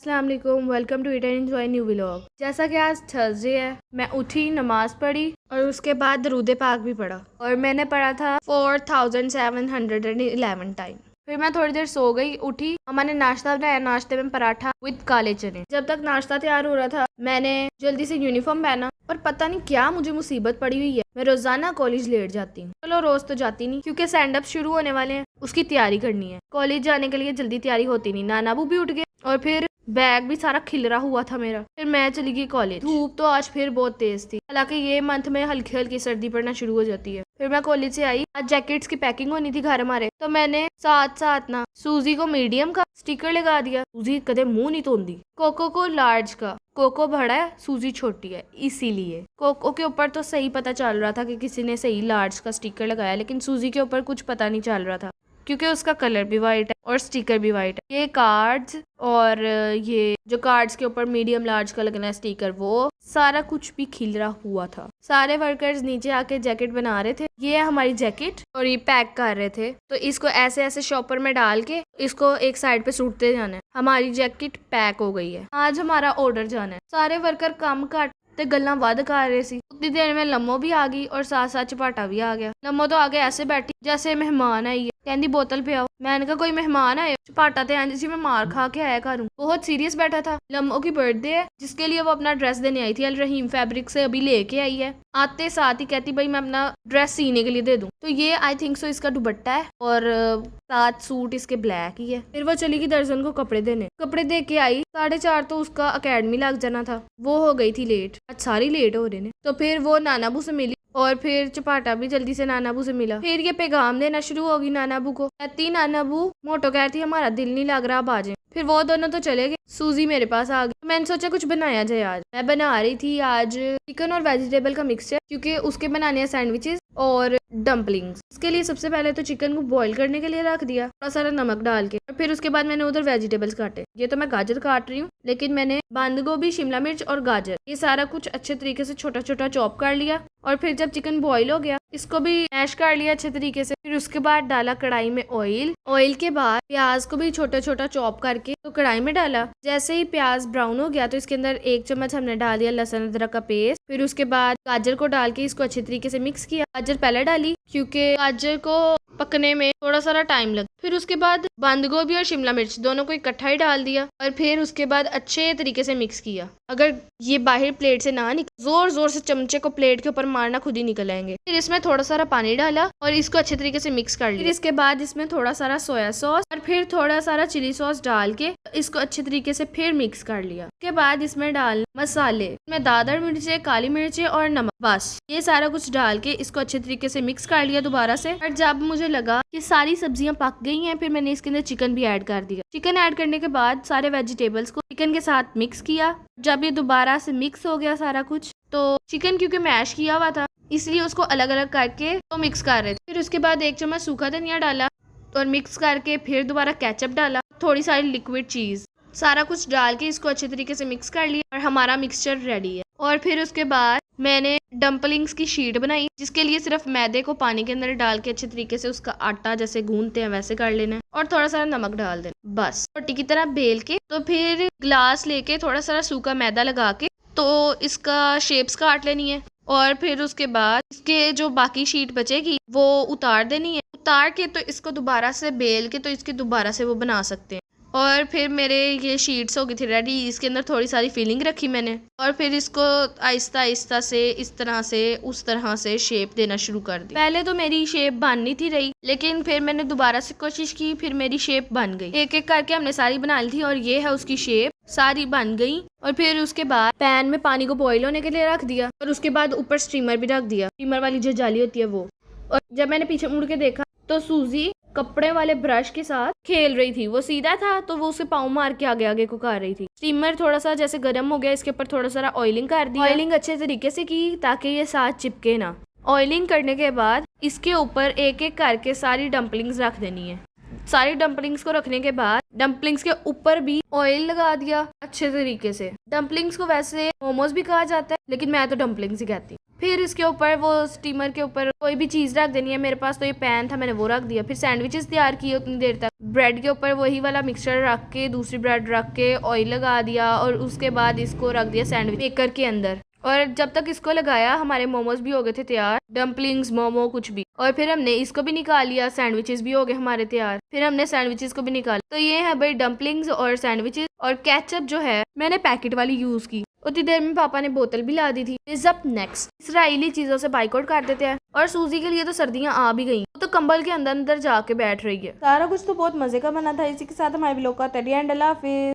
अस्सलाम वालेकुम, welcome to eat and enjoy new vlog. जैसा कि आज थर्सडे है, मैं उठी, नमाज पढ़ी और उसके बाद दरूद पाक भी पढ़ा और मैंने पढ़ा था 4711 टाइम। फिर मैं थोड़ी देर सो गई, उठी, मैंने नाश्ता बनाया। नाश्ते में पराठा विद काले चने। जब तक नाश्ता तैयार हो रहा था मैंने जल्दी से यूनिफॉर्म पहना और पता नहीं क्या मुझे मुसीबत पड़ी हुई है, मैं रोजाना कॉलेज लेट जाती हूँ। चलो रोज तो जाती नहीं क्योंकि स्टैंड अप शुरू होने वाले हैं, उसकी तैयारी करनी है। कॉलेज जाने के लिए जल्दी तैयारी होती नहीं। नाना अबू भी उठ गए और फिर बैग भी सारा खिलरा हुआ था मेरा। फिर मैं चली गई कॉलेज। धूप तो आज फिर बहुत तेज थी, हालांकि ये मंथ में हल्की हल्की सर्दी पड़ना शुरू हो जाती है। फिर मैं कॉलेज से आई, आज जैकेट्स की पैकिंग होनी थी घर हमारे, तो मैंने साथ साथ ना सूजी को मीडियम का स्टिकर लगा दिया। सूजी कदे मुंह नहीं धोंदी। कोको को लार्ज का, कोको बड़ा है सूजी छोटी है, इसीलिए कोको के ऊपर तो सही पता चल रहा था कि किसी ने सही लार्ज का स्टिकर लगाया, लेकिन सूजी के ऊपर कुछ पता नहीं चल रहा था क्योंकि उसका कलर भी वाइट है और स्टिकर भी वाइट है। ये कार्ड्स और ये जो कार्ड्स के ऊपर मीडियम लार्ज का लगना है स्टिकर, वो सारा कुछ भी खिलरा हुआ था। सारे वर्कर्स नीचे आके जैकेट बना रहे थे। ये है हमारी जैकेट और ये पैक कर रहे थे, तो इसको ऐसे ऐसे शॉपर में डाल के इसको एक साइड पे सूटते जाना है। हमारी जैकेट पैक हो गई है। आज हमारा ऑर्डर जाना है। सारे वर्कर काम घट ते गल्लां वध कर रहे सी। उतनी देर में लम्मो भी आ गई और साथ साथ चपाटा भी आ गया। लम्मो तो आगे ऐसे बैठी जैसे मेहमान आई है, कहती बोतल पे आओ। मैंने कहा कोई मेहमान आए? चपाटा ते जी मैं मार खा के आया करूँ। बहुत सीरियस बैठा था। लम्मो की बर्थडे है जिसके लिए वो अपना ड्रेस देने आई थी। अल रहीम फैब्रिक से अभी लेके आई है। आते साथ ही कहती भाई मैं अपना ड्रेस सीने के लिए दे दूं। तो ये आई थिंक सो इसका दुपट्टा है और साथ सूट इसके ब्लैक ही है। फिर वो चली गई दर्जन को कपड़े देने। कपड़े दे के आई, 4:30 तो उसका अकेडमी लग जाना था। वो हो गई थी लेट। आज सारी लेट हो रहे ने। तो फिर वो नानाबू से मिली और फिर चपाटा भी जल्दी से नानाबू से मिला। फिर ये पैगाम देना शुरू होगी नानाबू को। कहती नानाबू मोटो कहती हमारा दिल नहीं लग रहा, अब आ जाए। फिर वो दोनों तो चले गए। सूजी मेरे पास आ गई। मैंने सोचा कुछ बनाया जाए। आज मैं बना रही थी आज चिकन और वेजिटेबल का मिक्सचर, क्योंकि उसके बनाने हैं सैंडविचेस और डम्पलिंग्स। इसके लिए सबसे पहले तो चिकन को बॉईल करने के लिए रख दिया थोड़ा सारा नमक डाल के, और फिर उसके बाद मैंने उधर वेजिटेबल्स काटे। ये तो मैं गाजर काट रही हूँ, लेकिन मैंने बंद गोभी, शिमला मिर्च और गाजर ये सारा कुछ अच्छे तरीके से छोटा छोटा चॉप कर लिया। और फिर जब चिकन बॉईल हो गया इसको भी मैश कर लिया अच्छे तरीके से। फिर उसके बाद डाला कढ़ाई में ऑयल। ऑयल के बाद प्याज को भी छोटा छोटा चॉप करके तो कढ़ाई में डाला। जैसे ही प्याज ब्राउन हो गया तो इसके अंदर 1 चम्मच हमने डाल दिया लहसुन अदरक का पेस्ट। फिर उसके बाद गाजर को डाल के इसको अच्छे तरीके से मिक्स किया। गाजर पहले डाली क्योंकि गाजर को पकने में थोड़ा सारा टाइम लगा। फिर उसके बाद बंद गोभी और शिमला मिर्च दोनों को इकट्ठा ही डाल दिया और फिर उसके बाद अच्छे तरीके से मिक्स किया। अगर ये बाहर प्लेट से ना निकले, जोर जोर से चमचे को प्लेट के ऊपर मारना, खुद ही निकल आएंगे। फिर इसमें थोड़ा सारा पानी डाला और इसको अच्छे तरीके से मिक्स कर लिया। फिर इसके बाद इसमें थोड़ा सारा सोया सॉस और फिर थोड़ा सारा चिली सॉस डाल के इसको अच्छे तरीके से फिर मिक्स कर लिया। उसके बाद इसमें डाल मसाले, इसमें दादर मिर्चे, काली मिर्चे और नमक, बस ये सारा कुछ डाल के इसको अच्छे तरीके से मिक्स कर लिया दोबारा से। और जब मुझे लगा कि सारी सब्जियां पक गई हैं, फिर मैंने इसके अंदर चिकन भी ऐड कर दिया। चिकन ऐड करने के बाद सारे वेजिटेबल्स को चिकन के साथ मिक्स किया। जब ये दोबारा से मिक्स हो गया सारा कुछ, तो चिकन क्योंकि मैश किया हुआ था इसलिए उसको अलग अलग करके तो मिक्स कर रहे थे। फिर उसके बाद 1 चम्मच सूखा धनिया डाला और मिक्स करके फिर दोबारा केचप डाला, थोड़ी सारी लिक्विड चीज, सारा कुछ डाल के इसको अच्छे तरीके से मिक्स कर लिया और हमारा मिक्सचर रेडी है। और फिर उसके बाद मैंने डम्पलिंग्स की शीट बनाई, जिसके लिए सिर्फ मैदे को पानी के अंदर डाल के अच्छे तरीके से उसका आटा जैसे गूंथते हैं वैसे कर लेना है और थोड़ा सारा नमक डाल देना, बस रोटी की तरह बेल के। तो फिर ग्लास लेके थोड़ा सारा सूखा मैदा लगा के तो इसका शेप्स काट लेनी है और फिर उसके बाद इसके जो बाकी शीट बचेगी वो उतार देनी है। उतार के तो इसको दोबारा से बेल के तो इसके दोबारा से वो बना सकते हैं। और फिर मेरे ये शीट्स हो गई थी रेडी। इसके अंदर थोड़ी सारी फिलिंग रखी मैंने और फिर इसको आहिस्ता आहिस्ता से इस तरह से उस तरह से शेप देना शुरू कर दी। पहले तो मेरी शेप बन नहीं थी रही, लेकिन फिर मैंने दोबारा से कोशिश की, फिर मेरी शेप बन गई। एक एक करके हमने सारी बना ली थी और ये है उसकी शेप, सारी बन गई। और फिर उसके बाद पैन में पानी को बॉईल होने के लिए रख दिया और उसके बाद ऊपर स्टीमर भी रख दिया, स्टीमर वाली जो जाली होती है वो। और जब मैंने पीछे मुड़ के देखा तो सूजी कपड़े वाले ब्रश के साथ खेल रही थी। वो सीधा था तो वो उसे पाँव मार के आगे आगे को कर रही थी। स्टीमर थोड़ा सा जैसे गर्म हो गया, इसके ऊपर थोड़ा सारा ऑयलिंग कर दी। ऑयलिंग अच्छे तरीके से की ताकि ये साथ चिपके ना। ऑयलिंग करने के बाद इसके ऊपर एक एक करके सारी डम्पलिंग्स रख देनी है। सारी डम्पलिंग्स को रखने के बाद डम्पलिंग्स के ऊपर भी ऑयल लगा दिया अच्छे तरीके से। डम्पलिंग्स को वैसे मोमोज भी कहा जाता है, लेकिन मैं तो डम्पलिंग्स ही कहती हूँ। फिर इसके ऊपर वो स्टीमर के ऊपर कोई भी चीज रख देनी है। मेरे पास तो ये पैन था, मैंने वो रख दिया। फिर सैंडविचेस तैयार किए उतनी देर तक। ब्रेड के ऊपर वही वाला मिक्सचर रख के, दूसरी ब्रेड रख के ऑयल लगा दिया और उसके बाद इसको रख दिया सैंडविच मेकर के अंदर। और जब तक इसको लगाया हमारे मोमोज भी हो गए थे तैयार, डम्पलिंग्स, मोमो कुछ भी। और फिर हमने इसको भी निकाल लिया, सैंडविचेस भी हो गए हमारे तैयार। फिर हमने सैंडविचेस को भी निकाला। तो ये है भाई डम्पलिंग्स और सैंडविचेस। और केचप जो है मैंने पैकेट वाली यूज की। उतनी देर में पापा ने बोतल भी ला दी थी। इज अप नेक्स्ट, इसराइली चीजों से बाइकआउट कर देते हैं। और सूजी के लिए तो सर्दियां आ भी गई, तो कंबल के अंदर अंदर जाके बैठ रही है। सारा कुछ तो बहुत मजे का बना था। इसी के साथ हमारे व्लॉग का एंड। अल्लाह हाफिज।